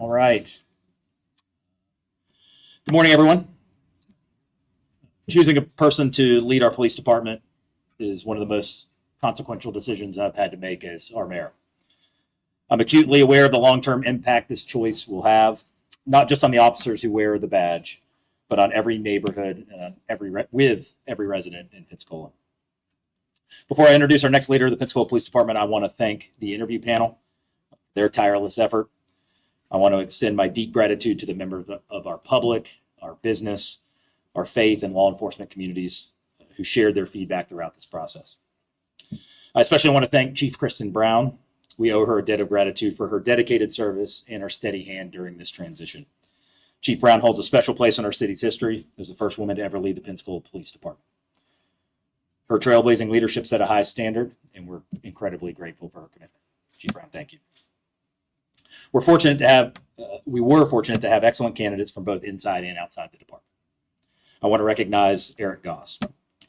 All right. Good morning, everyone. Choosing a person to lead our police department is one of the most consequential decisions I've had to make as our mayor. I'm acutely aware of the long-term impact this choice will have, not just on the officers who wear the badge, but on every neighborhood and with every resident in Pensacola. Before I introduce our next leader of the Pensacola Police Department, I want to thank the interview panel for their tireless effort. I want to extend my deep gratitude to the members of our public, our business, our faith, and law enforcement communities who shared their feedback throughout this process. I especially want to thank Chief Kristen Brown. We owe her a debt of gratitude for her dedicated service and her steady hand during this transition. Chief Brown holds a special place in our city's history as the first woman to ever lead the Pensacola Police Department. Her trailblazing leadership set a high standard, and we're incredibly grateful for her commitment. Chief Brown, thank you. We were fortunate to have excellent candidates from both inside and outside the department. I want to recognize Eric Goss.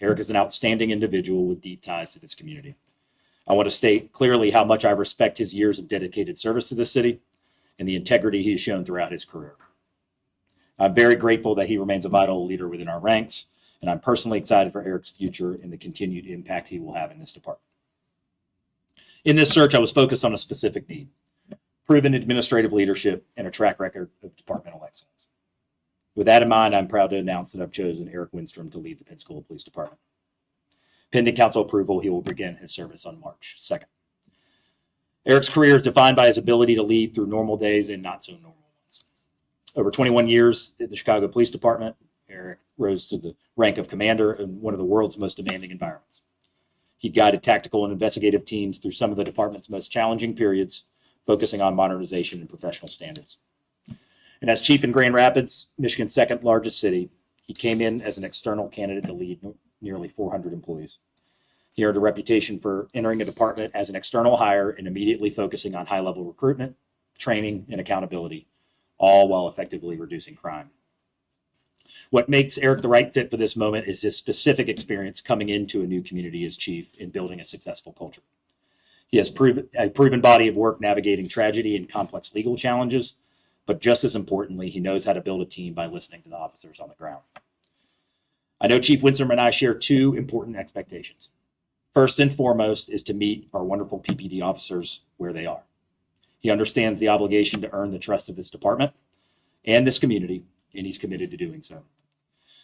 Eric is an outstanding individual with deep ties to this community. I want to state clearly how much I respect his years of dedicated service to this city and the integrity he has shown throughout his career. I'm very grateful that he remains a vital leader within our ranks, and I'm personally excited for Eric's future and the continued impact he will have in this department. In this search, I was focused on a specific need: proven administrative leadership and a track record of departmental excellence. With that in mind, I'm proud to announce that I've chosen Eric Winstrom to lead the Pensacola Police Department. Pending council approval, he will begin his service on March 2nd. Eric's career is defined by his ability to lead through normal days and not so normal ones. Over 21 years in the Chicago Police Department, Eric rose to the rank of commander in one of the world's most demanding environments. He guided tactical and investigative teams through some of the department's most challenging periods, focusing on modernization and professional standards. And as chief in Grand Rapids, Michigan's second largest city, he came in as an external candidate to lead nearly 400 employees. He earned a reputation for entering the department as an external hire and immediately focusing on high-level recruitment, training, and accountability, all while effectively reducing crime. What makes Eric the right fit for this moment is his specific experience coming into a new community as chief and building a successful culture. He has a proven body of work navigating tragedy and complex legal challenges, but just as importantly, he knows how to build a team by listening to the officers on the ground. I know Chief Winstrom and I share two important expectations. First and foremost is to meet our wonderful PPD officers where they are. He understands the obligation to earn the trust of this department and this community, and he's committed to doing so.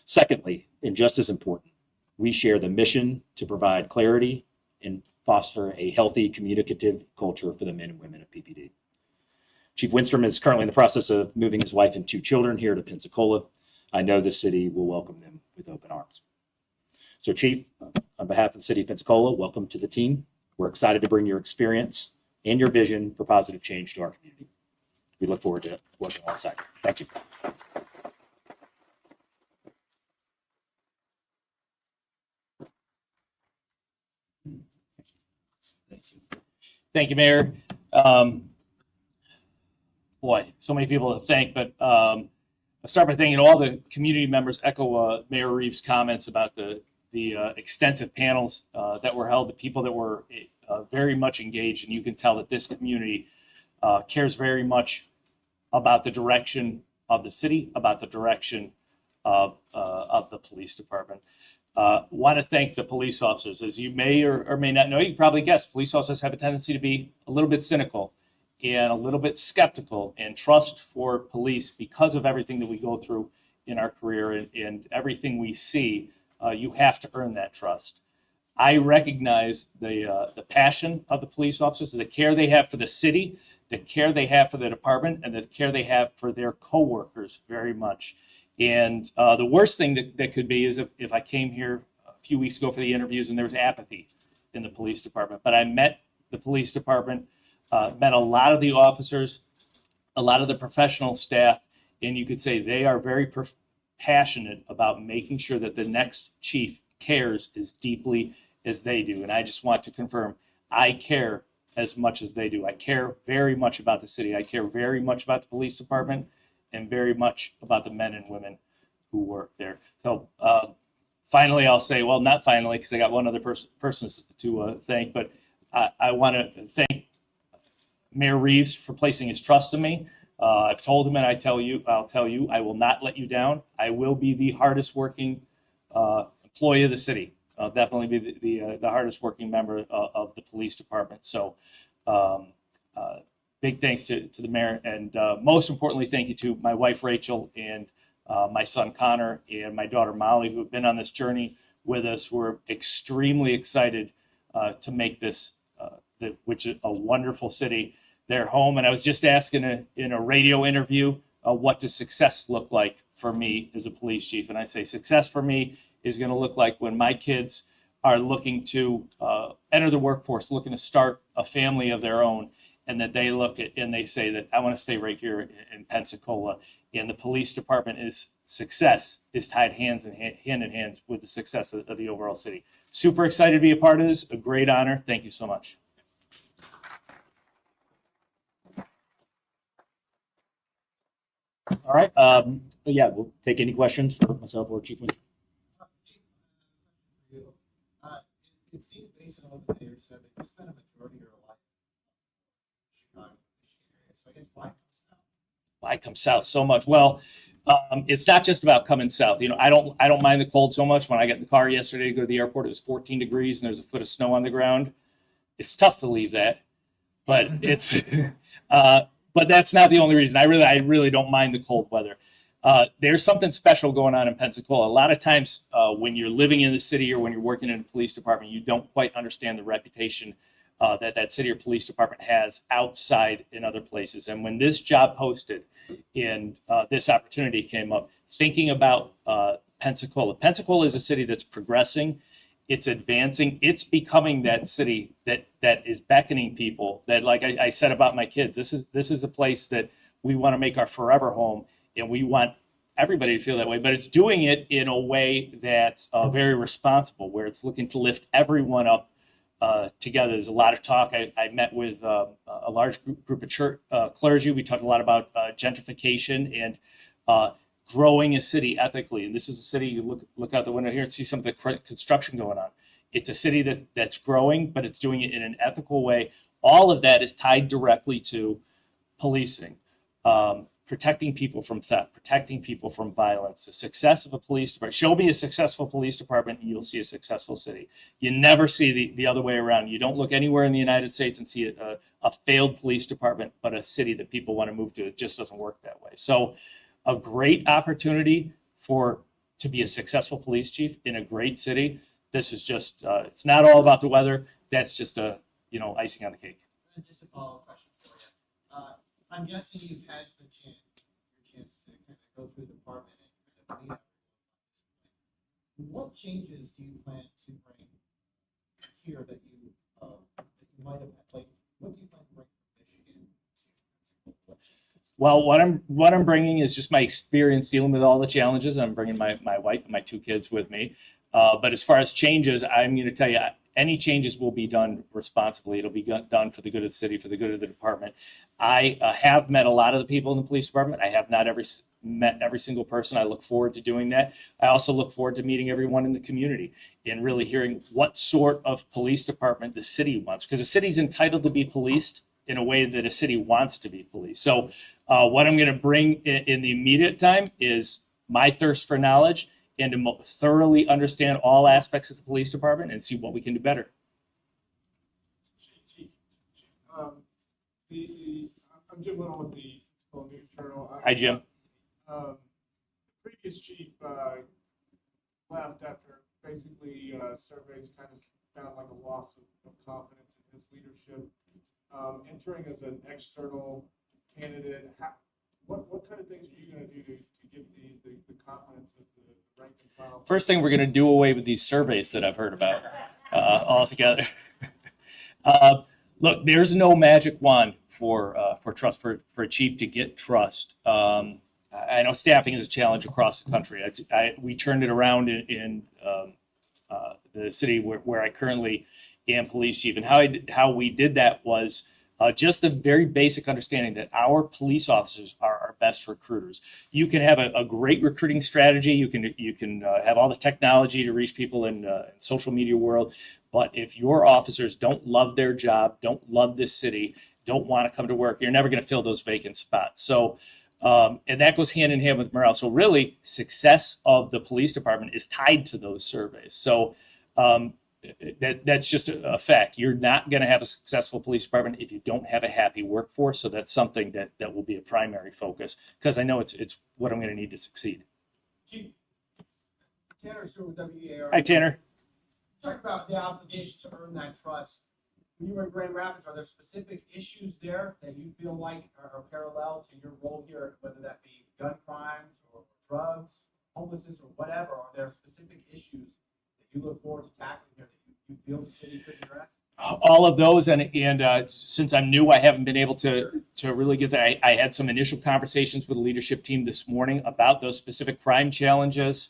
Secondly, and just as important, we share the mission to provide clarity and foster a healthy, communicative culture for the men and women of PPD. Chief Winstrom is currently in the process of moving his wife and two children here to Pensacola. I know the city will welcome them with open arms. So Chief, on behalf of the city of Pensacola, welcome to the team. We're excited to bring your experience and your vision for positive change to our community. We look forward to working alongside you. Thank you. Thank you, Mayor. Boy, so many people to thank, but I'll start by thanking all the community members echo Mayor Reeves' comments about the extensive panels that were held, the people that were very much engaged, and you can tell that this community cares very much about the direction of the city, about the direction of the police department. Want to thank the police officers. As you may or may not know, you probably guessed, police officers have a tendency to be a little bit cynical and a little bit skeptical, and trust for police because of everything that we go through in our career and everything we see. You have to earn that trust. I recognize the passion of the police officers, the care they have for the city, the care they have for the department, and the care they have for their coworkers very much. And the worst thing that could be is if I came here a few weeks ago for the interviews and there was apathy in the police department. But I met the police department, met a lot of the officers, a lot of the professional staff, and you could say they are very passionate about making sure that the next chief cares as deeply as they do. And I just want to confirm, I care as much as they do. I care very much about the city. I care very much about the police department and very much about the men and women who work there. So finally, I'll say, well, not finally, because I got one other person to thank, but I want to thank Mayor Reeves for placing his trust in me. I've told him, and I'll tell you, I will not let you down. I will be the hardest working employee of the city. I'll definitely be the hardest working member of the police department. So, big thanks to the mayor, and most importantly, thank you to my wife Rachel and my son Connor and my daughter Molly, who have been on this journey with us. We're extremely excited to make this, which is a wonderful city, their home. And I was just asking in a radio interview, what does success look like for me as a police chief? And I say success for me is going to look like when my kids are looking to enter the workforce, looking to start a family of their own, and that they look at and they say that I want to stay right here in Pensacola. And the police department success is tied hand in hand with the success of the overall city. Super excited to be a part of this. A great honor. Thank you so much. All right. Yeah, we'll take any questions for myself or Chief Winstrom. It seems based on what the mayor said that you spent a majority of your life in Chicago, Michigan area. So I guess why come south? Why come south so much? Well, it's not just about coming south. You know, I don't mind the cold so much. When I got in the car yesterday to go to the airport, it was 14 degrees and there's a foot of snow on the ground. It's tough to leave that, but it's but that's not the only reason. I really don't mind the cold weather. There's something special going on in Pensacola. A lot of times when you're living in the city or when you're working in a police department, you don't quite understand the reputation that city or police department has outside in other places. And when this job posted and this opportunity came up, thinking about Pensacola is a city that's progressing, it's advancing, it's becoming that city that is beckoning people. That, like I said about my kids, this is a place that we want to make our forever home, and we want everybody to feel that way. But it's doing it in a way that's very responsible, where it's looking to lift everyone up together. There's a lot of talk. I met with a large group of church clergy. We talked a lot about gentrification and growing a city ethically. And this is a city, you look out the window here and see some of the construction going on. It's a city that's growing, but it's doing it in an ethical way. All of that is tied directly to policing, protecting people from theft, protecting people from violence. The success of a police department. Show me a successful police department and you'll see a successful city. You never see the other way around. You don't look anywhere in the United States and see a failed police department, but a city that people want to move to. It just doesn't work that way. So a great opportunity to be a successful police chief in a great city. This is just, it's not all about the weather. That's just icing on the cake. And just a follow-up question for you. I'm guessing you've had your chance to kind of go through the department and kind of meet up. What changes do you plan to bring here that you might have, like, what do you plan to bring from Michigan to Pensacola? Well, what I'm bringing is just my experience dealing with all the challenges. I'm bringing my wife and my two kids with me. But as far as changes, I'm going to tell you, any changes will be done responsibly. It'll be done for the good of the city, for the good of the department. I have met a lot of the people in the police department. I have not met every single person. I look forward to doing that. I also look forward to meeting everyone in the community and really hearing what sort of police department the city wants, because the city's entitled to be policed in a way that a city wants to be policed. So what I'm going to bring in the immediate time is my thirst for knowledge and to thoroughly understand all aspects of the police department and see what we can do better. I'm Jim Little with the Pensacola News Journal. Hi, Jim. The previous chief left after basically surveys kind of found like a loss of confidence in his leadership. Entering as an external candidate, what kind of things are you going to do to get the confidence of the rank and file? First thing, we're going to do away with these surveys that I've heard about altogether. Look, there's no magic wand for trust, for a chief to get trust. I know staffing is a challenge across the country. We turned it around in the city where I currently am police chief, and how we did that was just the very basic understanding that our police officers are our best recruiters. You can have a great recruiting strategy. You can have all the technology to reach people in social media world, but if your officers don't love their job, don't love this city, don't want to come to work, you're never going to fill those vacant spots. So, and that goes hand in hand with morale. So really, success of the police department is tied to those surveys. So that's just a fact. You're not going to have a successful police department if you don't have a happy workforce. So that's something that will be a primary focus, because I know it's what I'm going to need to succeed. Chief, Tanner Stewart with WEAR. Hi, Tanner. Talk about the obligation to earn that trust. When you were in Grand Rapids, are there specific issues there that you feel like are parallel to your role here, whether that be gun crimes or drugs, homelessness, or whatever? Are there specific issues that you look forward to tackling here that you feel the city could address? All of those, and since I'm new, I haven't been able to really get that. I had some initial conversations with the leadership team this morning about those specific crime challenges.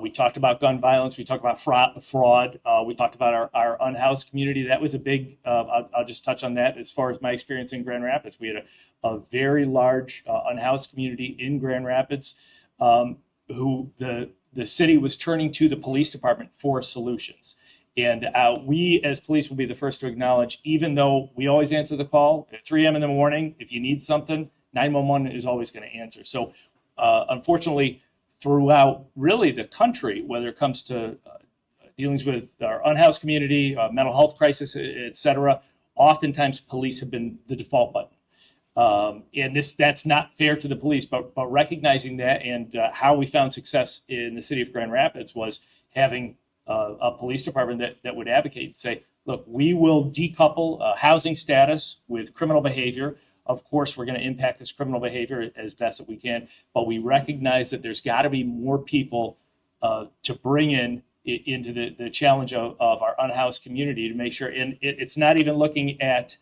We talked about gun violence. We talked about fraud. We talked about our unhoused community. That was a big, I'll just touch on that. As far as my experience in Grand Rapids, we had a very large unhoused community in Grand Rapids who the city was turning to the police department for solutions. And we as police will be the first to acknowledge, even though we always answer the call at 3 a.m. in the morning, if you need something, 911 is always going to answer. So unfortunately, throughout really the country, whether it comes to dealings with our unhoused community, mental health crisis, et cetera, oftentimes police have been the default button. And that's not fair to the police, but recognizing that, and how we found success in the city of Grand Rapids was having a police department that would advocate and say, look, we will decouple housing status with criminal behavior. Of course, we're going to impact this criminal behavior as best that we can, but we recognize that there's got to be more people to bring into the challenge of our unhoused community to make sure. And it's not even looking at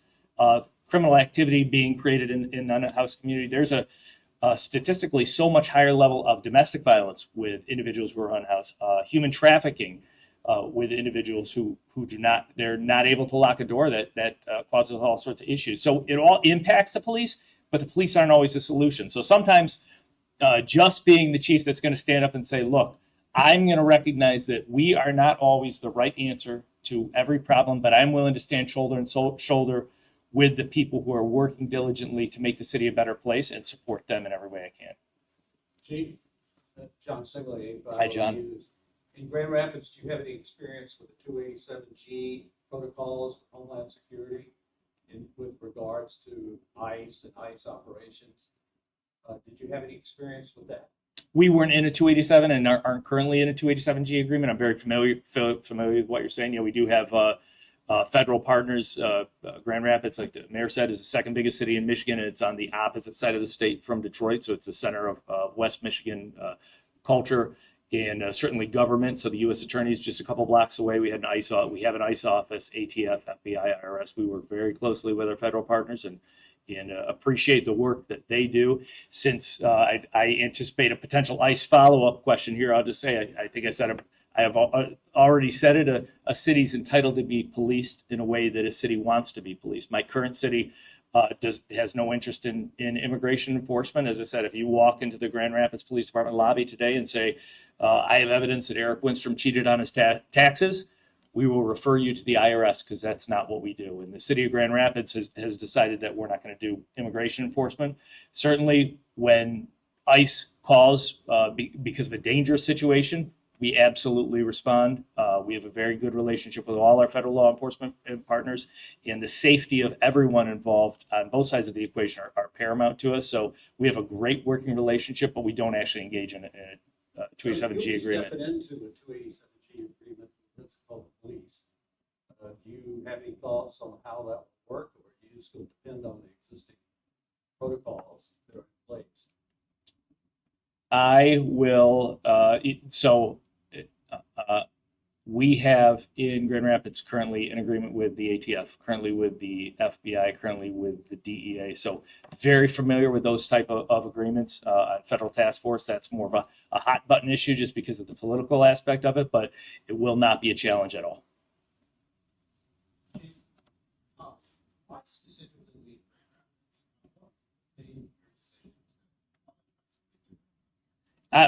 criminal activity being created in the unhoused community. There's a statistically so much higher level of domestic violence with individuals who are unhoused, human trafficking with individuals who they're not able to lock a door that causes all sorts of issues. So it all impacts the police, but the police aren't always the solution. So sometimes just being the chief that's going to stand up and say, look, I'm going to recognize that we are not always the right answer to every problem, but I'm willing to stand shoulder and shoulder with the people who are working diligently to make the city a better place and support them in every way I can. Chief, John Sigley. Hi, John. In Grand Rapids, do you have any experience with the 287G protocols for Homeland Security with regards to ICE and ICE operations? Did you have any experience with that? We weren't in a 287 and aren't currently in a 287G agreement. I'm very familiar with what you're saying. Yeah, we do have federal partners. Grand Rapids, like the mayor said, is the second biggest city in Michigan, and it's on the opposite side of the state from Detroit. So it's the center of West Michigan culture and certainly government. So the U.S. Attorney is just a couple blocks away. We have an ICE office, ATF, FBI, IRS. We work very closely with our federal partners and appreciate the work that they do. Since I anticipate a potential ICE follow-up question here, I'll just say I think I said I have already said it. A city's entitled to be policed in a way that a city wants to be policed. My current city has no interest in immigration enforcement. As I said, if you walk into the Grand Rapids Police Department lobby today and say, I have evidence that Eric Winstrom cheated on his taxes, we will refer you to the IRS, because that's not what we do. And the city of Grand Rapids has decided that we're not going to do immigration enforcement. Certainly when ICE calls because of a dangerous situation, we absolutely respond. We have a very good relationship with all our federal law enforcement partners, and the safety of everyone involved on both sides of the equation are paramount to us. So we have a great working relationship, but we don't actually engage in a 287G agreement. Stepping into the 287G agreement, let's call the police. Do you have any thoughts on how that will work, or do you just going to depend on the existing protocols that are in place? I will. We have in Grand Rapids currently an agreement with the ATF, currently with the FBI, currently with the DEA. So very familiar with those type of agreements. Federal task force, that's more of a hot button issue just because of the political aspect of it, but it will not be a challenge at all. What specifically lead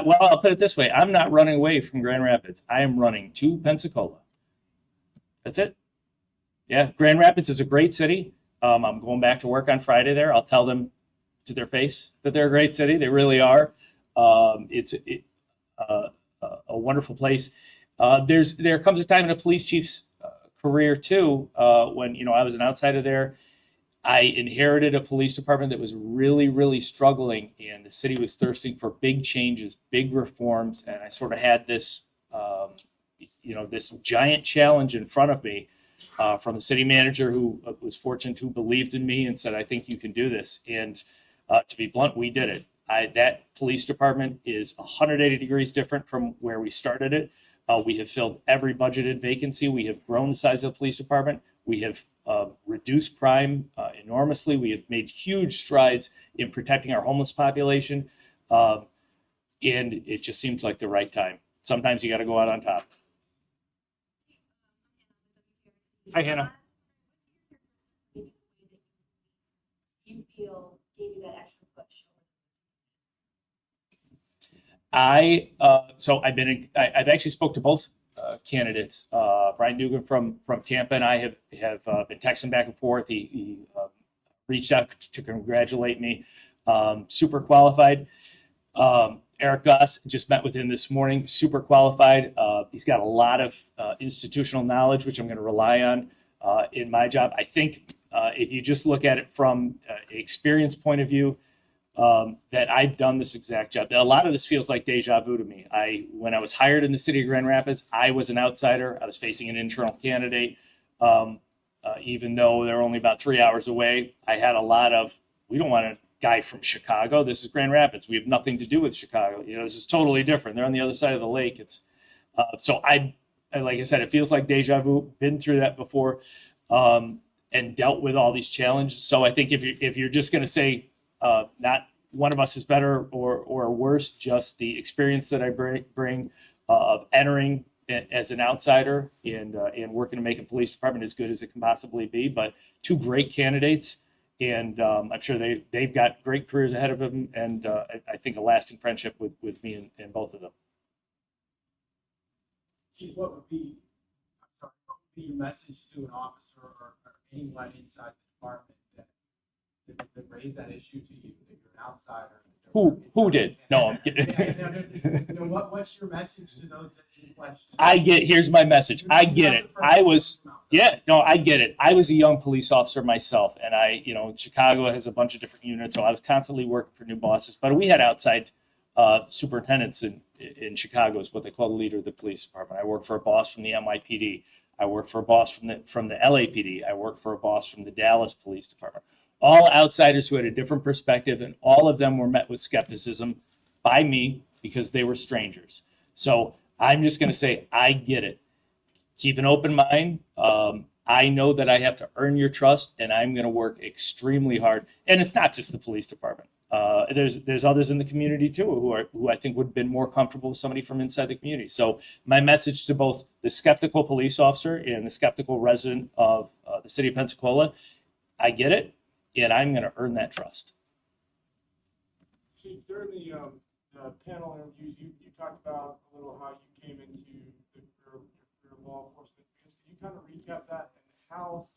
Well, I'll put it this way. I'm not running away from Grand Rapids. I am running to Pensacola. That's it. Yeah, Grand Rapids is a great city. I'm going back to work on Friday there. I'll tell them to their face that they're a great city. They really are. It's a wonderful place. There comes a time in a police chief's career too, when I was an outsider there. I inherited a police department that was really, really struggling, and the city was thirsting for big changes, big reforms, and I sort of had this, this giant challenge in front of me from the city manager who was fortunate, who believed in me and said, "I think you can do this." And to be blunt, we did it. That police department is 180 degrees different from where we started it. We have filled every budgeted vacancy. We have grown the size of the police department. We have reduced crime enormously. We have made huge strides in protecting our homeless population. And it just seems like the right time. Sometimes you got to go out on top. Hi, Hannah. You feel gave you that extra push? I've actually spoke to both candidates. Brian Dugan from Tampa and I have been texting back and forth. He reached out to congratulate me. Super qualified. Eric Goss, just met with him this morning. Super qualified. He's got a lot of institutional knowledge, which I'm going to rely on in my job. I think if you just look at it from an experience point of view, that I've done this exact job. A lot of this feels like deja vu to me. When I was hired in the city of Grand Rapids, I was an outsider. I was facing an internal candidate. Even though they're only about 3 hours away, I had a lot of, we don't want a guy from Chicago. This is Grand Rapids. We have nothing to do with Chicago. This is totally different. They're on the other side of the lake. It's like I said, it feels like deja vu. Been through that before, and dealt with all these challenges. So I think if you're just going to say, not one of us is better or worse, just the experience that I bring of entering as an outsider and working to make a police department as good as it can possibly be. But two great candidates, and I'm sure they've got great careers ahead of them, and I think a lasting friendship with me and both of them. Chief, what would be your message to an officer or anyone inside the department that raised that issue to you, that you're an outsider? Who did? No, I'm kidding. What's your message to those that question? Here's my message. I get it. I get it. I was a young police officer myself, and Chicago has a bunch of different units, so I was constantly working for new bosses. But we had outside superintendents in Chicago, is what they call the leader of the police department. I worked for a boss from the NYPD. I worked for a boss from the LAPD. I worked for a boss from the Dallas Police Department. All outsiders who had a different perspective, and all of them were met with skepticism by me because they were strangers. So I'm just going to say, I get it. Keep an open mind. I know that I have to earn your trust, and I'm going to work extremely hard. And it's not just the police department. There's others in the community too who I think would have been more comfortable with somebody from inside the community. So my message to both the skeptical police officer and the skeptical resident of the city of Pensacola, I get it. And I'm going to earn that trust. Chief, during the panel interviews, you talked about a little how you came into your law enforcement. Can you kind of recap that, and how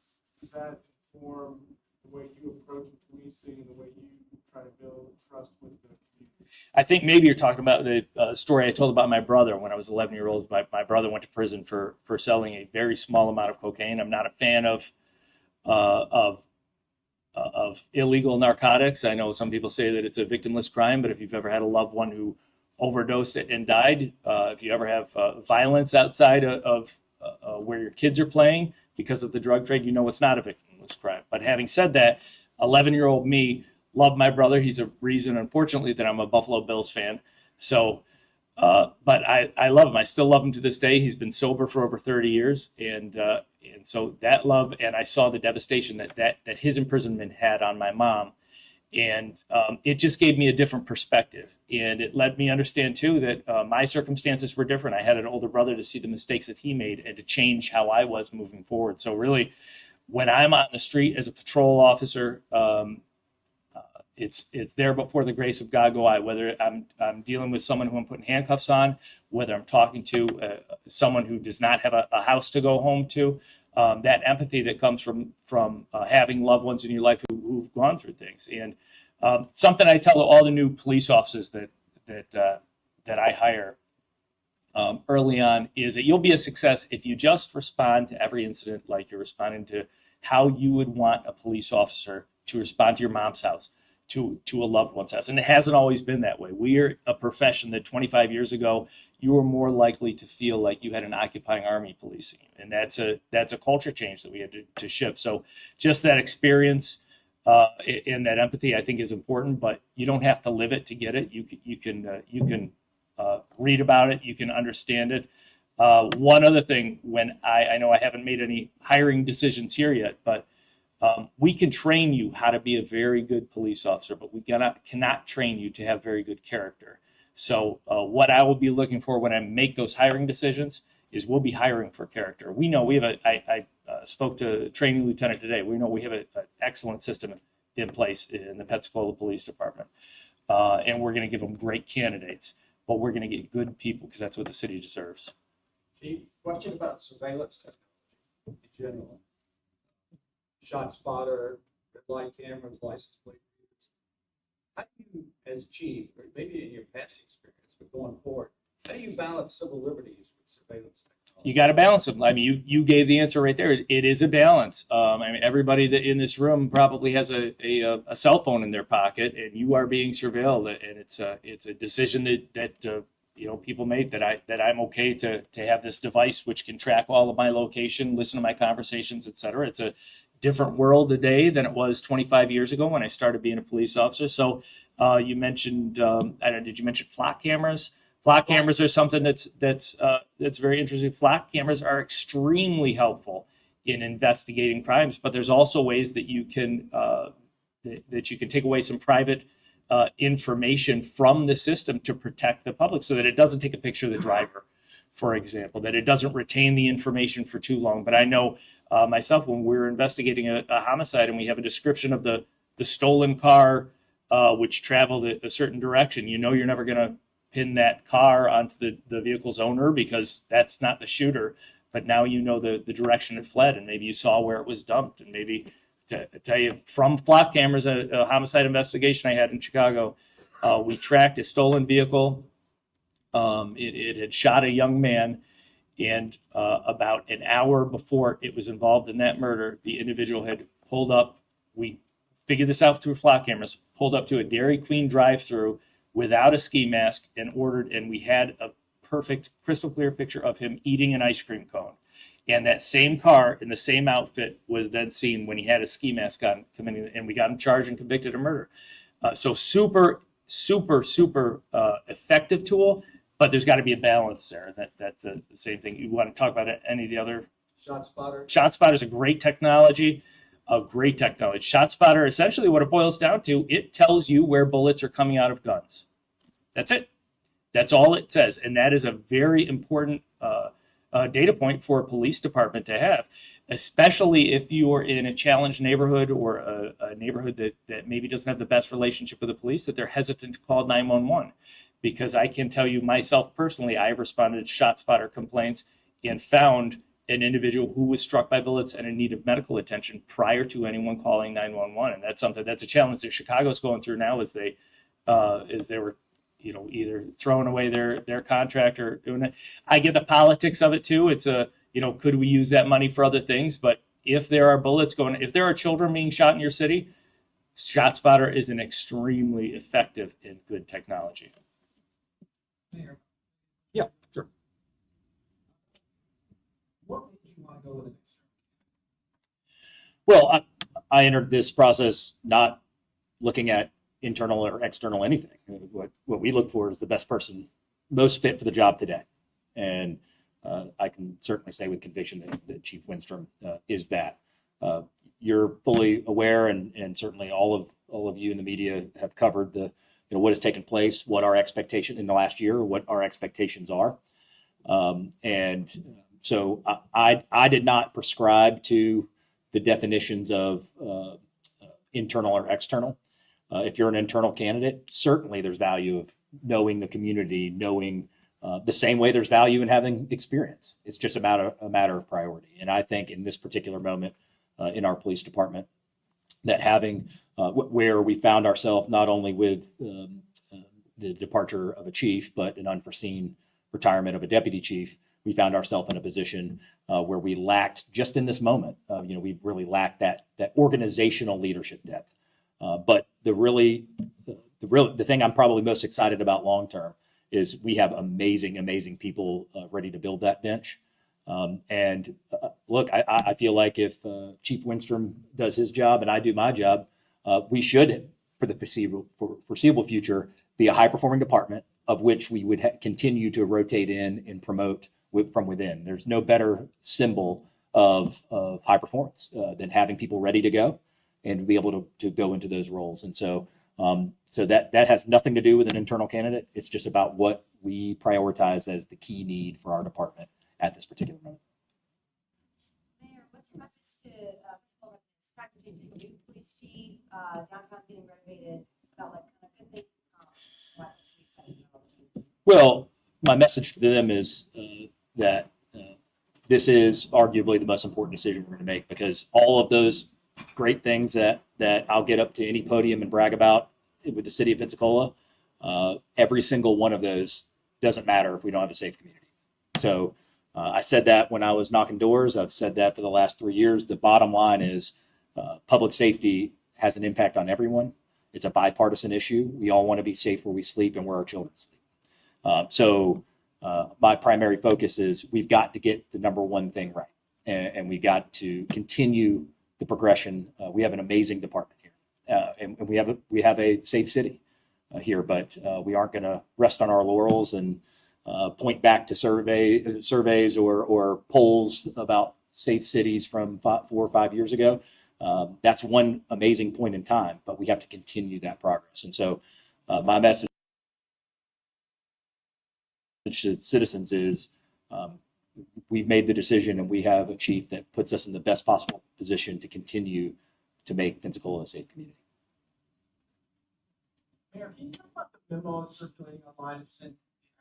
does that inform the way you approach policing and the way you try to build trust with the community? I think maybe you're talking about the story I told about my brother when I was 11-year-old. My brother went to prison for selling a very small amount of cocaine. I'm not a fan of illegal narcotics. I know some people say that it's a victimless crime, but if you've ever had a loved one who overdosed it and died, if you ever have violence outside of where your kids are playing because of the drug trade, it's not a victimless crime. But having said that, 11-year-old me loved my brother. He's a reason, unfortunately, that I'm a Buffalo Bills fan. So, but I love him. I still love him to this day. He's been sober for over 30 years. And so that love, and I saw the devastation that his imprisonment had on my mom. And it just gave me a different perspective. And it let me understand, too, that my circumstances were different. I had an older brother to see the mistakes that he made and to change how I was moving forward. So really, when I'm on the street as a patrol officer, it's there before the grace of God go I, whether I'm dealing with someone who I'm putting handcuffs on, whether I'm talking to someone who does not have a house to go home to, that empathy that comes from having loved ones in your life who've gone through things. And something I tell all the new police officers that I hire early on is that you'll be a success if you just respond to every incident like you're responding to how you would want a police officer to respond to your mom's house, to a loved one's house. And it hasn't always been that way. We are a profession that 25 years ago, you were more likely to feel like you had an occupying army policing you. And that's a culture change that we had to shift. So just that experience and that empathy, I think, is important, but you don't have to live it to get it. You can read about it, you can understand it. One other thing, when I know I haven't made any hiring decisions here yet, but we can train you how to be a very good police officer, but we cannot train you to have very good character. So what I will be looking for when I make those hiring decisions is we'll be hiring for character. We know we have I spoke to a training lieutenant today. We know we have an excellent system in place in the Pensacola Police Department. And we're going to give them great candidates, but we're going to get good people because that's what the city deserves. Chief, question about surveillance technology in general. Shot spotter, red light cameras, license plate readers. How do you, as chief, or maybe in your past experience, but going forward, how do you balance civil liberties with surveillance technology? You got to balance them. I mean, you gave the answer right there. It is a balance. I mean, everybody that in this room probably has a cell phone in their pocket, and you are being surveilled. And it's a decision that people made that I'm okay to have this device which can track all of my location, listen to my conversations, et cetera. It's a different world today than it was 25 years ago when I started being a police officer. So you mentioned, did you mention flock cameras? Flock cameras are something that's very interesting. Flock cameras are extremely helpful in investigating crimes, but there's also ways that you can take away some private information from the system to protect the public, so that it doesn't take a picture of the driver, for example, that it doesn't retain the information for too long. But I know myself, when we're investigating a homicide and we have a description of the stolen car which traveled a certain direction, you're never going to pin that car onto the vehicle's owner because that's not the shooter. But now you know the direction it fled, and maybe you saw where it was dumped. And maybe, to tell you from flock cameras, a homicide investigation I had in Chicago, we tracked a stolen vehicle. It had shot a young man, and about an hour before it was involved in that murder, the individual had pulled up. We figured this out through flock cameras, pulled up to a Dairy Queen drive-through without a ski mask and we had a perfect crystal clear picture of him eating an ice cream cone. And that same car in the same outfit was then seen when he had a ski mask on committing, and we got him charged and convicted of murder. So super effective tool, but there's got to be a balance there. That's the same thing. You want to talk about any of the other? ShotSpotter. ShotSpotter is a great technology. ShotSpotter, essentially what it boils down to, it tells you where bullets are coming out of guns. That's it. That's all it says. And that is a very important data point for a police department to have, especially if you are in a challenged neighborhood or a neighborhood that maybe doesn't have the best relationship with the police, that they're hesitant to call 911. Because I can tell you myself personally, I've responded to ShotSpotter complaints and found an individual who was struck by bullets and in need of medical attention prior to anyone calling 911. And that's a challenge that Chicago's going through now as they were, either throwing away their contract or doing it. I get the politics of it too. It's could we use that money for other things? But if there are bullets if there are children being shot in your city, ShotSpotter is an extremely effective and good technology. Mayor, Yeah, sure. what made you want to go with an external? Well, I entered this process not looking at internal or external anything. What we look for is the best person most fit for the job today. And I can certainly say with conviction that Chief Winstrom is that. You're fully aware, and certainly all of you in the media have covered what has taken place, what our expectation in the last year, what our expectations are. And so I did not prescribe to the definitions of internal or external. If you're an internal candidate, certainly there's value of knowing the community, knowing the same way there's value in having experience. It's just a matter of priority. And I think in this particular moment in our police department, that having where we found ourselves not only with the departure of a chief, but an unforeseen retirement of a deputy chief, we found ourselves in a position where we lacked, just in this moment, we really lacked that organizational leadership depth. But the thing I'm probably most excited about long term is we have amazing people ready to build that bench. Look, I feel like if Chief Winstrom does his job and I do my job, we should, for the foreseeable future, be a high-performing department of which we would continue to rotate in and promote from within. There's no better symbol of high performance than having people ready to go and to be able to go into those roles. And so that has nothing to do with an internal candidate. It's just about what we prioritize as the key need for our department at this particular moment. Mayor, what's your message to people like Dr. new police chief, downtown's getting renovated, about like kind of good things to come? What are you excited about? Well, my message to them is that this is arguably the most important decision we're going to make, because all of those great things that I'll get up to any podium and brag about with the city of Pensacola, every single one of those doesn't matter if we don't have a safe community. So I said that when I was knocking doors. I've said that for the last 3 years. The bottom line is public safety has an impact on everyone. It's a bipartisan issue. We all want to be safe where we sleep and where our children sleep. So my primary focus is we've got to get the number one thing right, and we got to continue the progression. We have an amazing department here, and we have a safe city here, but we aren't going to rest on our laurels and point back to surveys or polls about safe cities from 4 or 5 years ago. That's one amazing point in time, but we have to continue that progress. And so my message to citizens is we've made the decision and we have a chief that puts us in the best possible position to continue to make Pensacola a safe community. Mayor, can you talk about the memo circulating online sent,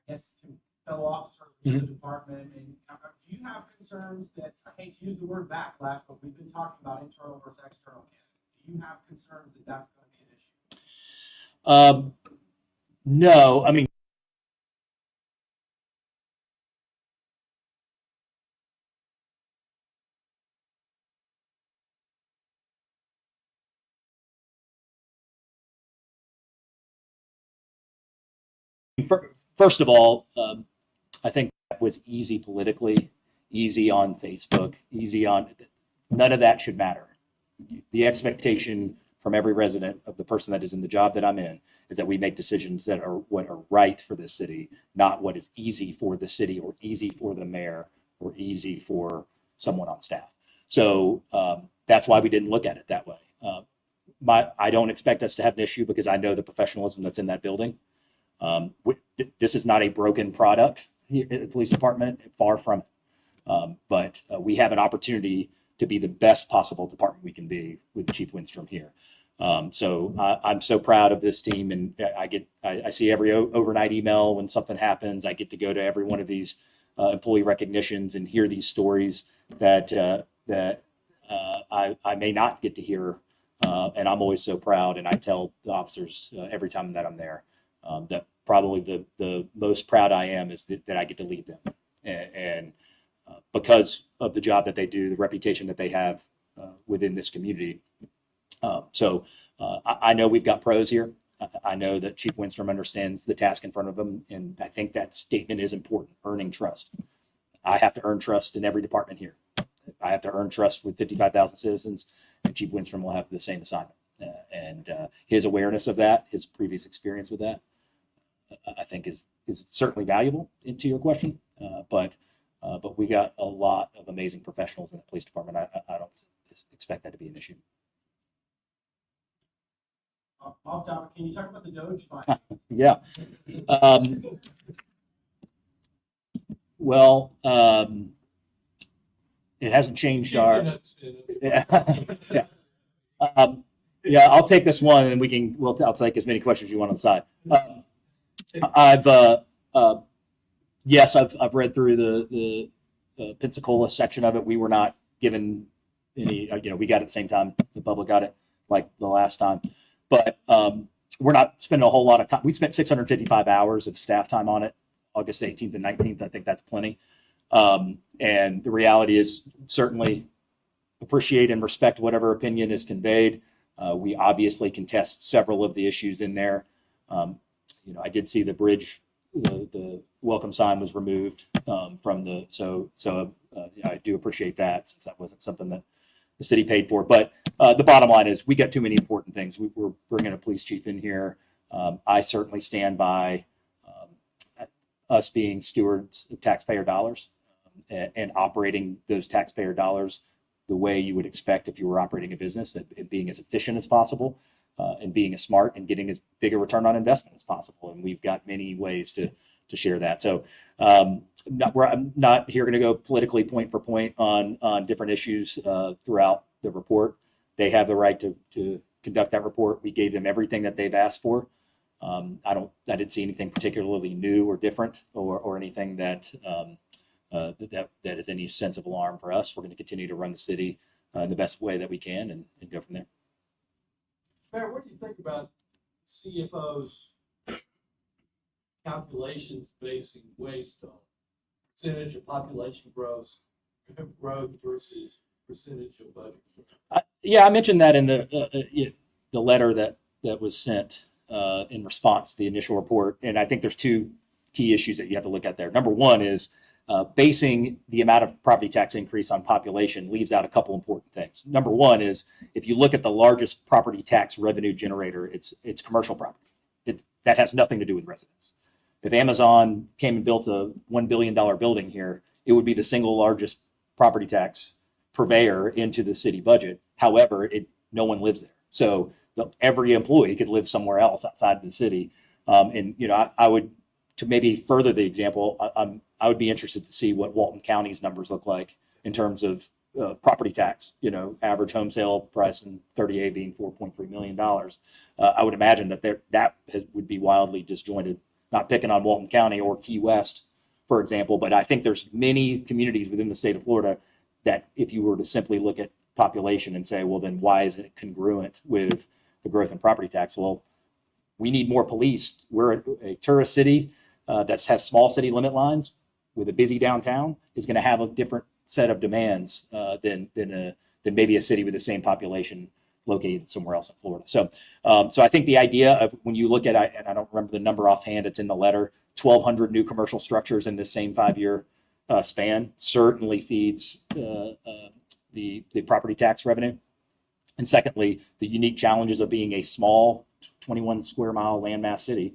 I guess, to fellow officers in the department? And do you have concerns that, I hate to use the word backlash, but we've been talking about internal versus external candidates. Do you have concerns that that's going to be an issue? No, I mean, first of all, I think that was easy politically, easy on Facebook, none of that should matter. The expectation from every resident of the person that is in the job that I'm in is that we make decisions that are what are right for this city, not what is easy for the city or easy for the mayor or easy for someone on staff. So that's why we didn't look at it that way. I don't expect us to have an issue because I know the professionalism that's in that building. This is not a broken product here at the police department, far from it. But we have an opportunity to be the best possible department we can be with Chief Winstrom here. So I'm so proud of this team, and I see every overnight email when something happens. I get to go to every one of these employee recognitions and hear these stories that I may not get to hear, and I'm always so proud. And I tell the officers every time that I'm there that probably the most proud I am is that I get to lead them, and because of the job that they do, the reputation that they have within this community. So I know we've got pros here. I know that Chief Winstrom understands the task in front of him, and I think that statement is important, earning trust. I have to earn trust in every department here. I have to earn trust with 55,000 citizens, and Chief Winstrom will have the same assignment. And his awareness of that, his previous experience with that, I think is certainly valuable into your question. But we got a lot of amazing professionals in the police department. I don't expect that to be an issue. Off topic, can you talk about the Doge fund? Yeah. Well, it hasn't changed our. Yeah. Yeah, I'll take this one, and I'll take as many questions as you want on the side. Yes, I've read through the Pensacola section of it. We were not given any, we got it at the same time the public got it, like the last time. But we're not spending a whole lot of time. We spent 655 hours of staff time on it, August 18th and 19th. I think that's plenty. And the reality is certainly appreciate and respect whatever opinion is conveyed. We obviously contest several of the issues in there. I did see the bridge, the welcome sign was removed from the, I do appreciate that, since that wasn't something that the city paid for. But the bottom line is we got too many important things. We're bringing a police chief in here. I certainly stand by us being stewards of taxpayer dollars and operating those taxpayer dollars the way you would expect if you were operating a business, that being as efficient as possible and being as smart and getting as big a return on investment as possible. And we've got many ways to share that. So I'm not here going to go politically point for point on different issues throughout the report. They have the right to conduct that report. We gave them everything that they've asked for. I didn't see anything particularly new or different or anything that is any sense of alarm for us. We're going to continue to run the city in the best way that we can and go from there. Mayor, what do you think about CFO's calculations basing waste on percentage of population growth versus percentage of budget? I mentioned that in the letter that was sent in response to the initial report. And I think there's two key issues that you have to look at there. Number one is basing the amount of property tax increase on population leaves out a couple important things. Number one is if you look at the largest property tax revenue generator, it's commercial property. That has nothing to do with residents. If Amazon came and built a $1 billion building here, it would be the single largest property tax purveyor into the city budget. However, no one lives there. So every employee could live somewhere else outside of the city. I would, to maybe further the example, I would be interested to see what Walton County's numbers look like in terms of property tax, average home sale price in 30A being $4.3 million. I would imagine that would be wildly disjointed, not picking on Walton County or Key West, for example, but I think there's many communities within the state of Florida that if you were to simply look at population and say, well, then why is it congruent with the growth in property tax? Well, we need more police. We're a tourist city that has small city limit lines with a busy downtown is going to have a different set of demands than maybe a city with the same population located somewhere else in Florida. So I think the idea of when you look at, and I don't remember the number offhand, it's in the letter, 1,200 new commercial structures in this same 5-year span certainly feeds the property tax revenue. And secondly, the unique challenges of being a small 21 square mile landmass city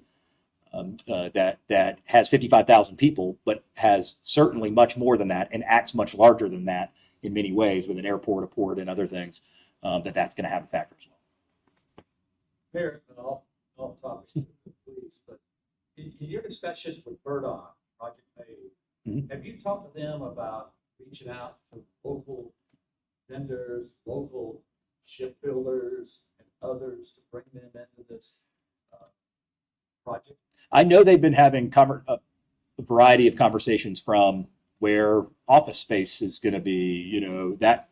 that has 55,000 people, but has certainly much more than that and acts much larger than that in many ways with an airport, a port, and other things, that's going to have a factor as well. Mayor, off topic, please, but in your discussions with Verdon, Project Pave, have you talked to them about reaching out to local vendors, local shipbuilders, and others to bring them into this project? I know they've been having a variety of conversations from where office space is going to be,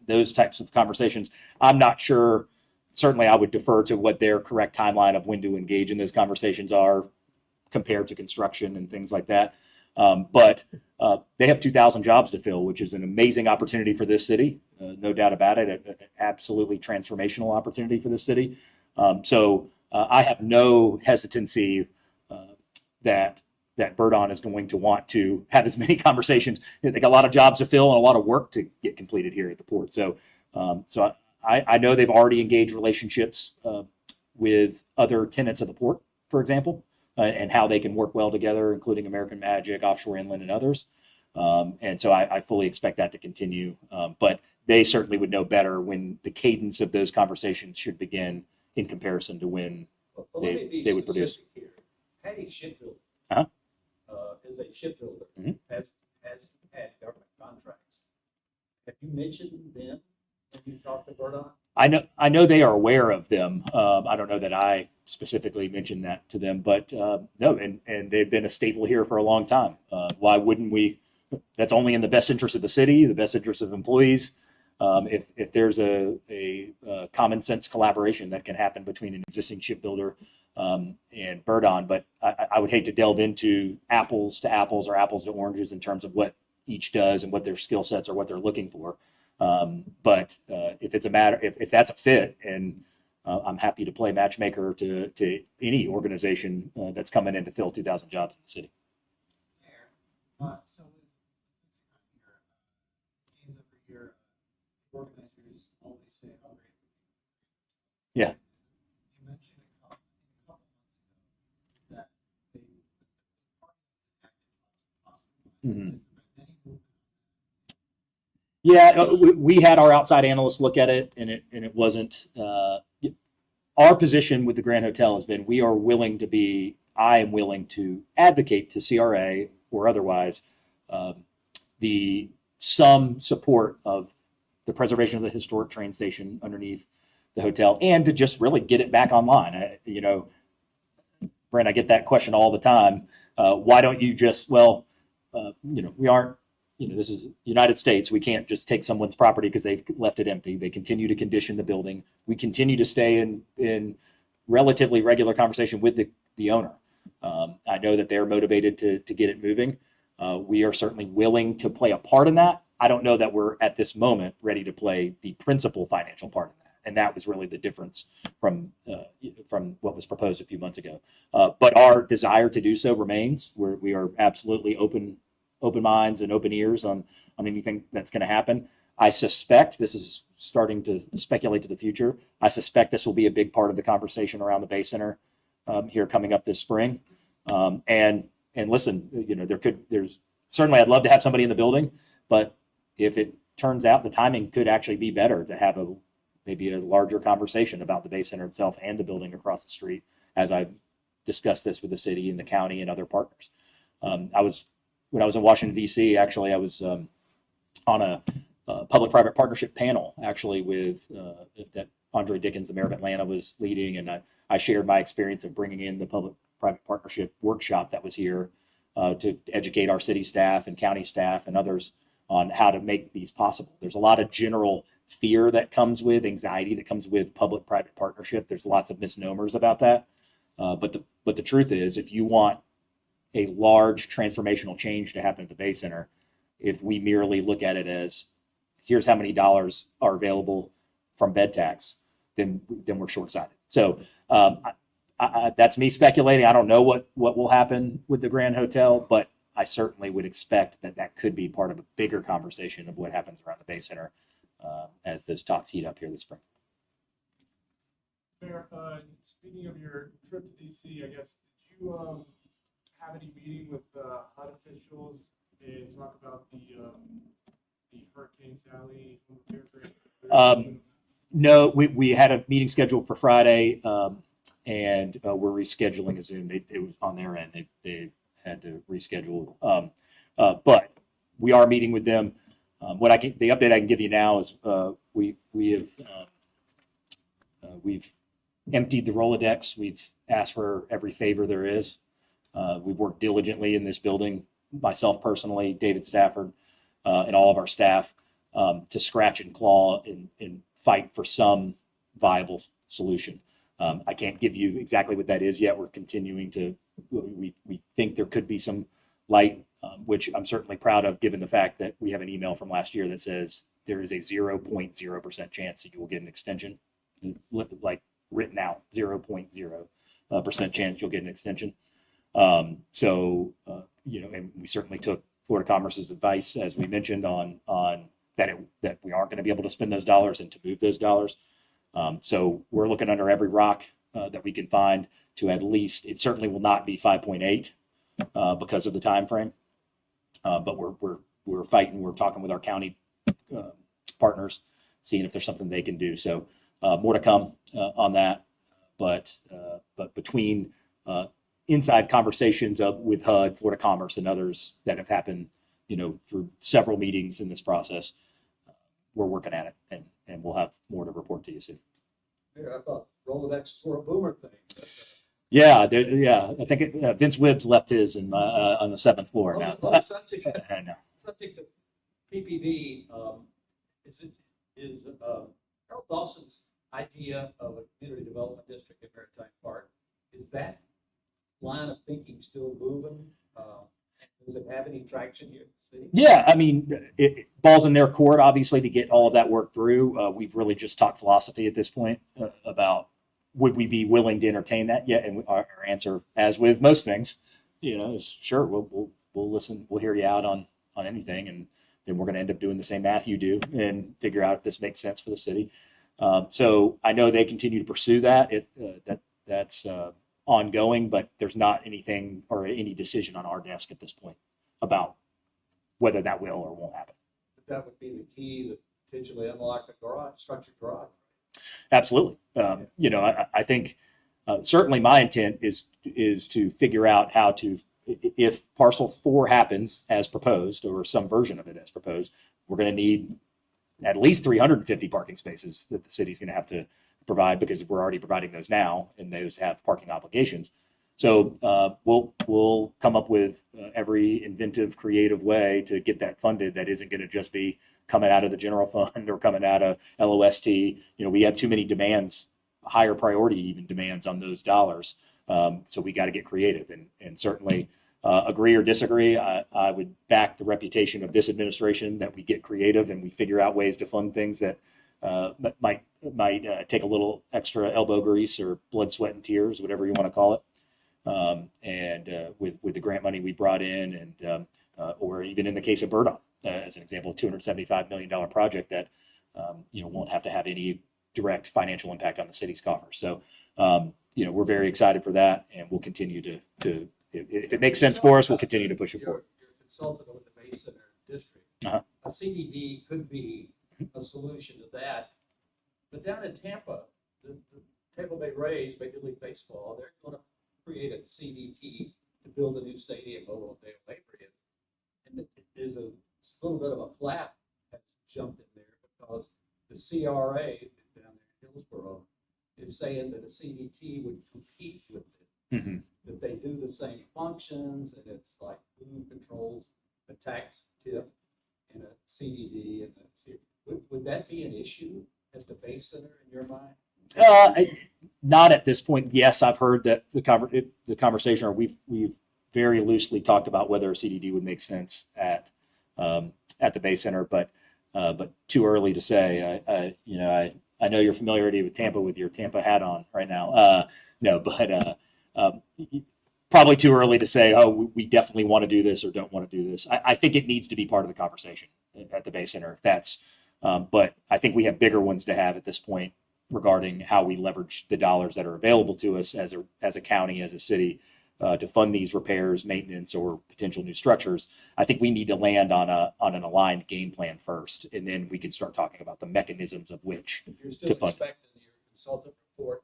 those types of conversations. I'm not sure. Certainly, I would defer to what their correct timeline of when to engage in those conversations are compared to construction and things like that. But they have 2,000 jobs to fill, which is an amazing opportunity for this city. No doubt about it. An absolutely transformational opportunity for this city. So I have no hesitancy that Verdon is going to want to have as many conversations. They got a lot of jobs to fill and a lot of work to get completed here at the port. So I know they've already engaged relationships with other tenants of the port, for example, and how they can work well together, including American Magic, Offshore Inland, and others. And so I fully expect that to continue. But they certainly would know better when the cadence of those conversations should begin in comparison to when they would produce. Here. Patty Shipbuilding is a shipbuilder, has had government contracts. Have you mentioned them when you talked to Verdon? I know they are aware of them. I don't know that I specifically specifically mention that to them, but no, and they've been a staple here for a long time. Why wouldn't we? That's only in the best interest of the city, the best interest of employees. If there's a common sense collaboration that can happen between an existing shipbuilder and Burdon, but I would hate to delve into apples to apples or apples to oranges in terms of what each does and what their skill sets or what they're looking for. But if it's a matter, if that's a fit, and I'm happy to play matchmaker to any organization that's coming in to fill 2,000 jobs in the city. There. So with here, it seems every year, organizers always say how great. Yeah. You mentioned a couple months ago that they possibly. Mhm. Has there been any movement? Yeah, we had our outside analysts look at it, and it wasn't. Our position with the Grand Hotel has been I am willing to advocate to CRA or otherwise some support of the preservation of the historic train station underneath the hotel, and to just really get it back online. Brent, I get that question all the time. Why don't you just, we aren't, this is the United States. We can't just take someone's property because they've left it empty. They continue to condition the building. We continue to stay in relatively regular conversation with the owner. I know that they're motivated to get it moving. We are certainly willing to play a part in that. I don't know that we're at this moment ready to play the principal financial part in that. And that was really the difference from what was proposed a few months ago. But our desire to do so remains. We are absolutely open minds and open ears on anything that's going to happen. I suspect, this is starting to speculate to the future, I suspect this will be a big part of the conversation around the Bay Center here coming up this spring. And listen, there's certainly, I'd love to have somebody in the building, but if it turns out the timing could actually be better to have maybe a larger conversation about the Bay Center itself and the building across the street, as I've discussed this with the city and the county and other partners. When I was in Washington, D.C., actually, I was on a public-private partnership panel, actually, with that Andre Dickens, the mayor of Atlanta, was leading, and I shared my experience of bringing in the public-private partnership workshop that was here to educate our city staff and county staff and others on how to make these possible. There's a lot of general fear that comes with, anxiety that comes with public-private partnership. There's lots of misnomers about that. But the truth is, if you want a large transformational change to happen at the Bay Center, if we merely look at it as here's how many dollars are available from bed tax, then we're short-sighted. So that's me speculating. I don't know what will happen with the Grand Hotel, but I certainly would expect that could be part of a bigger conversation of what happens around the Bay Center as those talks heat up here this spring. Mayor, speaking of your trip to DC, I guess, did you have any meeting with HUD officials and talk about the Hurricane Sally? No, we had a meeting scheduled for Friday, and we're rescheduling a Zoom. It was on their end. They had to reschedule. But we are meeting with them. The update I can give you now is we've emptied the Rolodex. We've asked for every favor there is. We've worked diligently in this building, myself personally, David Stafford, and all of our staff, to scratch and claw and fight for some viable solution. I can't give you exactly what that is yet. We're continuing to, we think there could be some light, which I'm certainly proud of, given the fact that we have an email from last year that says there is a 0.0% chance that you will get an extension, like written out, 0.0% chance you'll get an extension. And we certainly took Florida Commerce's advice, as we mentioned, on that we aren't going to be able to spend those dollars and to move those dollars. So we're looking under every rock that we can find to at least, it certainly will not be 5.8 because of the time frame. But we're fighting. We're talking with our county partners, seeing if there's something they can do. So more to come on that. But between inside conversations with HUD, Florida Commerce, and others that have happened, through several meetings in this process, we're working at it, and we'll have more to report to you soon. Mayor, I thought Rolodexes were a boomer thing. Yeah, yeah. I think Vince Wibbs left his on the 7th floor now. On the subject, I know. subject of PPV, is Harold Dawson's idea of a community development district in Maritime Park, is that line of thinking still moving? Does it have any traction here in the city? Yeah, I mean, it ball's in their court, obviously, to get all of that work through. We've really just talked philosophy at this point about would we be willing to entertain that yet? And our answer, as with most things, is sure. We'll listen. We'll hear you out on anything, and then we're going to end up doing the same math you do and figure out if this makes sense for the city. So I know they continue to pursue that. That's ongoing, but there's not anything or any decision on our desk at this point about whether that will or won't happen. But that would be the key to potentially unlock the garage, structured garage. Absolutely. I think certainly my intent is to figure out how to, if parcel 4 happens as proposed or some version of it as proposed, we're going to need at least 350 parking spaces that the city's going to have to provide because we're already providing those now and those have parking obligations. So we'll come up with every inventive, creative way to get that funded that isn't going to just be coming out of the general fund or coming out of LOST. We have too many demands, higher priority even demands on those dollars. So we got to get creative and certainly agree or disagree. I would back the reputation of this administration that we get creative and we figure out ways to fund things that might take a little extra elbow grease or blood, sweat, and tears, whatever you want to call it. With the grant money we brought in or even in the case of Burdon, as an example, a $275 million project that, won't have to have any direct financial impact on the city's coffers. So, we're very excited for that and we'll continue to if it makes sense for us, we'll continue to push it forward. You're a consultant with the Bay Center District. Uh-huh. A CDD could be a solution to that. But down in Tampa, the Tampa Bay Rays, Major League Baseball, they're going to create a CDT to build a new stadium over on Dale Mabry. And there's a little bit of a flap that's jumped in there because the CRA down there in Hillsborough is saying that a CDT would compete with it. Mm-hmm. That they do the same functions, and it's like who controls a tax tip and a CDD. Would that be an issue at the Bay Center in your mind? Not at this point. Yes, I've heard that the conversation, or we've very loosely talked about whether a CDD would make sense at the Bay Center, but too early to say. I know your familiarity with Tampa with your Tampa hat on right now. No, but probably too early to say, oh, we definitely want to do this or don't want to do this. I think it needs to be part of the conversation at the Bay Center. But I think we have bigger ones to have at this point regarding how we leverage the dollars that are available to us as a county, as a city, to fund these repairs, maintenance, or potential new structures. I think we need to land on an aligned game plan first, and then we can start talking about the mechanisms of which You're to still fund expecting your consultant report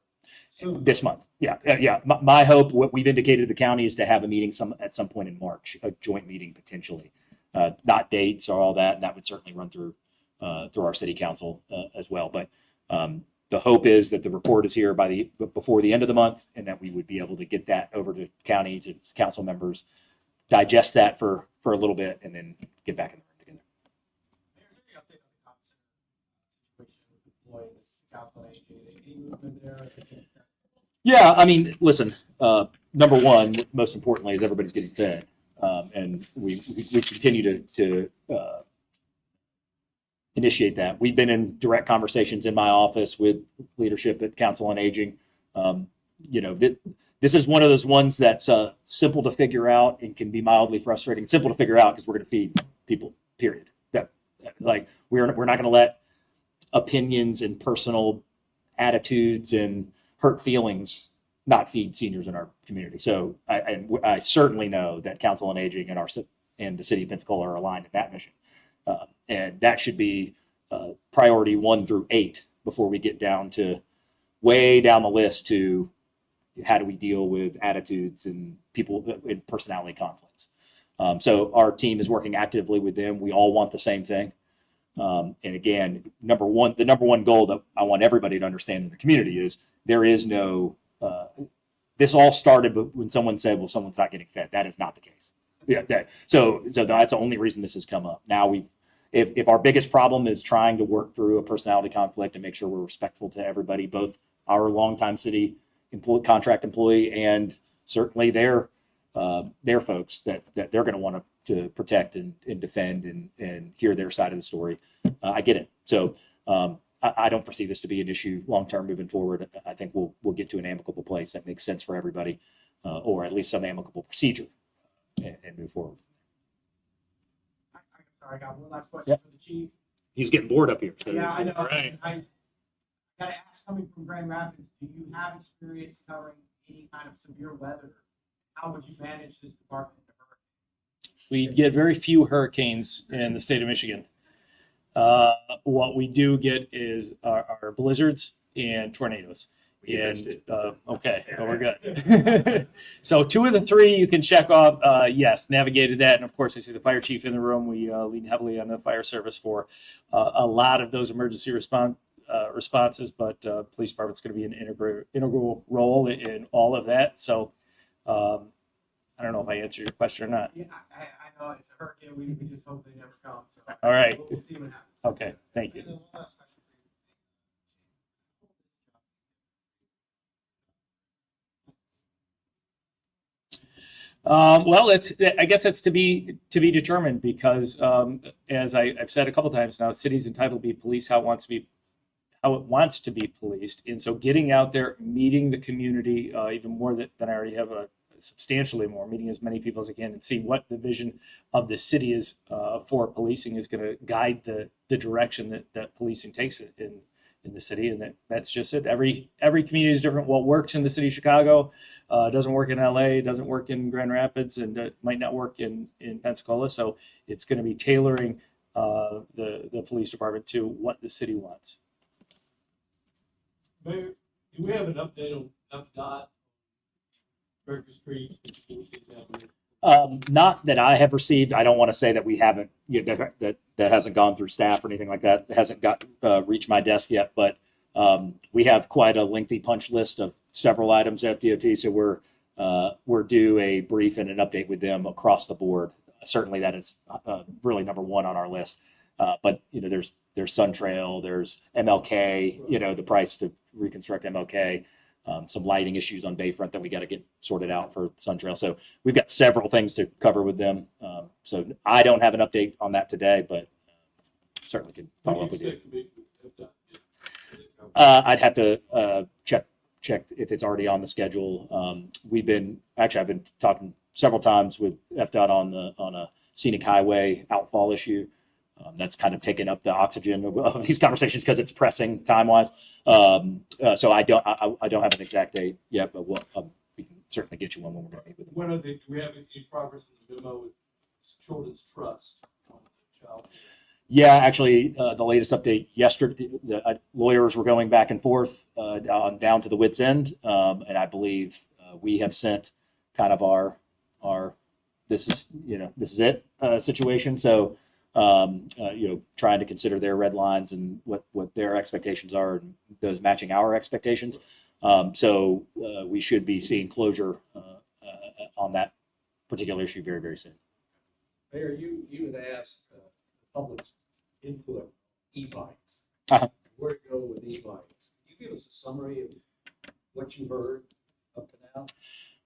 soon. this month. Yeah. My hope, what we've indicated to the county, is to have a meeting at some point in March, a joint meeting potentially, not dates or all that. And that would certainly run through our city council as well. But the hope is that the report is here before the end of the month, and that we would be able to get that over to county, to council members, digest that for a little bit, and then get back in the room together. Mayor, is there any update on the compensation situation with Council on Aging? Any movement there? Yeah, I mean, listen, number one, most importantly, is everybody's getting fed. And we continue to initiate that. We've been in direct conversations in my office with leadership at Council on Aging. This is one of those ones that's simple to figure out and can be mildly frustrating. Simple to figure out because we're going to feed people, period. We're not going to let opinions and personal attitudes and hurt feelings not feed seniors in our community. So I certainly know that Council on Aging and the city of Pensacola are aligned in that mission. And that should be priority 1 through 8 before we get down to way down the list to how do we deal with attitudes and people in personality conflicts. So our team is working actively with them. We all want the same thing. And again, the number one goal that I want everybody to understand in the community is there is no, this all started when someone said, well, someone's not getting fed. That is not the case. Yeah. So that's the only reason this has come up. Now if our biggest problem is trying to work through a personality conflict and make sure we're respectful to everybody, both our longtime city contract employee and certainly their folks that they're going to want to protect and defend and hear their side of the story. I get it. So I don't foresee this to be an issue long-term moving forward. I think we'll get to an amicable place that makes sense for everybody, or at least some amicable procedure and move forward. I'm sorry, I got one last question Yep. for the chief. He's getting bored up here. So. Yeah, I know. Right. I gotta ask, coming from Grand Rapids, do you have experience covering any kind of severe weather? How would you manage this department in a hurricane? We get very few hurricanes in the state of Michigan. What we do get is our blizzards and tornadoes. And okay, well, we're good. So 2 of the 3 you can check off. Yes, navigated that, and of course I see the fire chief in the room. We lean heavily on the fire service for a lot of those emergency responses, but police department's going to be an integral role in all of that. So I don't know if I answered your question or not. Yeah, I know it's a hurricane. We just hope they never come. So All right. we'll see what happens. Okay, thank you. And then one last question for you. Well, I guess that's to be determined because, as I've said a couple times now, the city's entitled to be policed how it wants to be policed, and so getting out there, meeting the community, even more than I already have, substantially more, meeting as many people as I can, and see what the vision of the city is for policing is going to guide the direction that policing takes it in the city, and that's just it. Every community is different. What works in the city of Chicago doesn't work in LA, doesn't work in Grand Rapids, and might not work in Pensacola. So it's going to be tailoring the police department to what the city wants. Mayor, do we have an update on FDOT, Burger Street? Not that I have received. I don't want to say that we haven't, that hasn't gone through staff or anything like that. It hasn't reached my desk yet, but we have quite a lengthy punch list of several items at DOT. So we're due a brief and an update with them across the board. Certainly that is really number one on our list. But there's Sun Trail, there's MLK, the price to reconstruct MLK. Some lighting issues on Bayfront that we got to get sorted out for Sun Trail. So we've got several things to cover with them. So I don't have an update on that today, but certainly can follow up with you. I'd have to check if it's already on the schedule. I've been talking several times with FDOT on a scenic highway outfall issue. That's kind of taken up the oxygen of these conversations because it's pressing time wise. So I don't have an exact date yet, but we can certainly get you one when we're going to meet with them. Do we have any progress in the memo with Children's Trust on the child? Yeah, actually, the latest update yesterday, the lawyers were going back and forth down to the wit's end, and I believe we have sent kind of our this is it situation. So. Trying to consider their red lines and what their expectations are, and those matching our expectations. So we should be seeing closure on that particular issue very, very soon. Mayor, you had asked the public's input e-bikes. Uh-huh. Where to go with e-bikes? Can you give us a summary of what you heard up to now?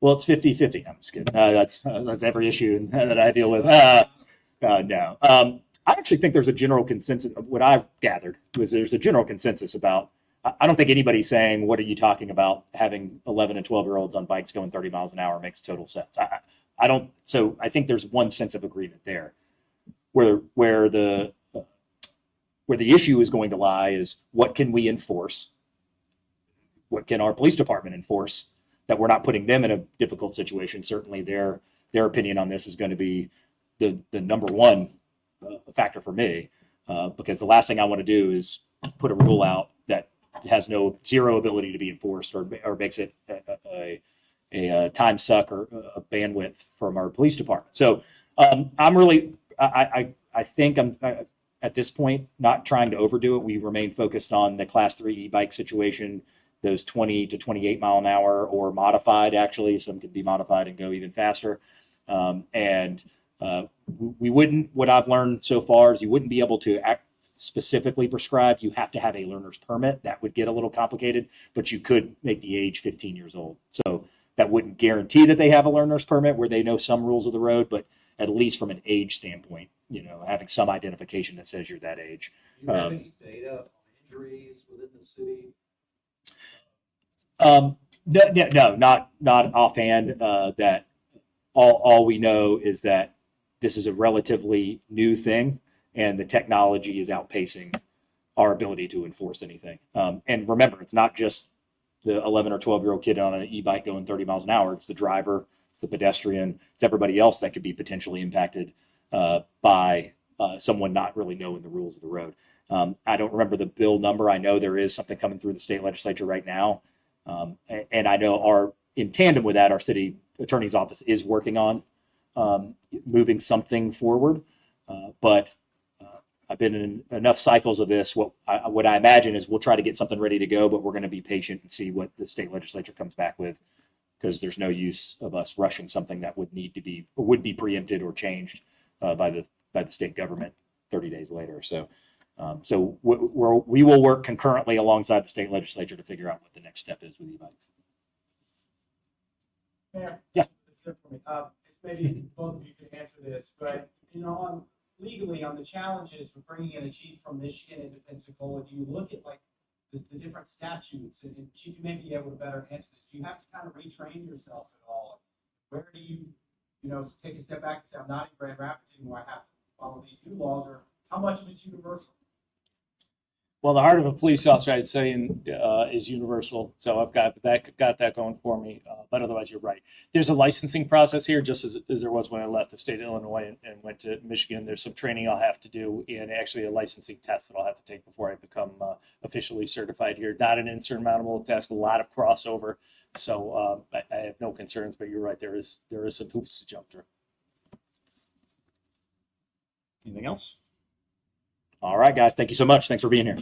Well, it's 50-50. I'm just kidding. That's every issue that I deal with. No. I actually think there's a general consensus. What I've gathered was there's a general consensus about, I don't think anybody's saying, what are you talking about? Having 11 and 12-year-olds on bikes going 30 miles an hour makes total sense. So I think there's one sense of agreement there. Where the issue is going to lie is what can we enforce? What can our police department enforce that we're not putting them in a difficult situation? Certainly their opinion on this is going to be the number one factor for me, because the last thing I want to do is put a rule out that has zero ability to be enforced or makes it a time suck or a bandwidth from our police department. So I think at this point, not trying to overdo it. We remain focused on the class 3 e-bike situation, those 20 to 28 mile an hour or modified, actually. Some could be modified and go even faster. We wouldn't, what I've learned so far is you wouldn't be able to specifically prescribe. You have to have a learner's permit. That would get a little complicated, but you could make the age 15 years old. So that wouldn't guarantee that they have a learner's permit where they know some rules of the road, but at least from an age standpoint, having some identification that says you're that age. Do you have any data on injuries within the city? No, not offhand. That all we know is that this is a relatively new thing, and the technology is outpacing our ability to enforce anything. And remember, it's not just the 11 or 12-year-old kid on an e-bike going 30 miles an hour. It's the driver, it's the pedestrian, it's everybody else that could be potentially impacted by someone not really knowing the rules of the road. I don't remember the bill number. I know there is something coming through the state legislature right now. And I know in tandem with that, our city attorney's office is working on moving something forward. But I've been in enough cycles of this. What I imagine is we'll try to get something ready to go, but we're going to be patient and see what the state legislature comes back with, because there's no use of us rushing something that would be preempted or changed by the state government 30 days later. So we will work concurrently alongside the state legislature to figure out what the next step is with e-bikes. Mayor? Yeah. This is it for me. Maybe both of you could answer this, but legally on the challenges for bringing in a chief from Michigan into Pensacola, do you look at the different statutes? And Chief, you may be able to better answer this. Do you have to kind of retrain yourself at all? Where do you take a step back and say, I'm not in Grand Rapids anymore, I have to follow these new laws, or how much of it's universal? Well, the heart of a police officer, I'd say, is universal. So I've got that going for me. But otherwise, you're right. There's a licensing process here, just as there was when I left the state of Illinois and went to Michigan. There's some training I'll have to do, and actually a licensing test that I'll have to take before I become officially certified here. Not an insurmountable task, a lot of crossover. So I have no concerns. But you're right. There is some hoops to jump through. Anything else? All right, guys. Thank you so much. Thanks for being here.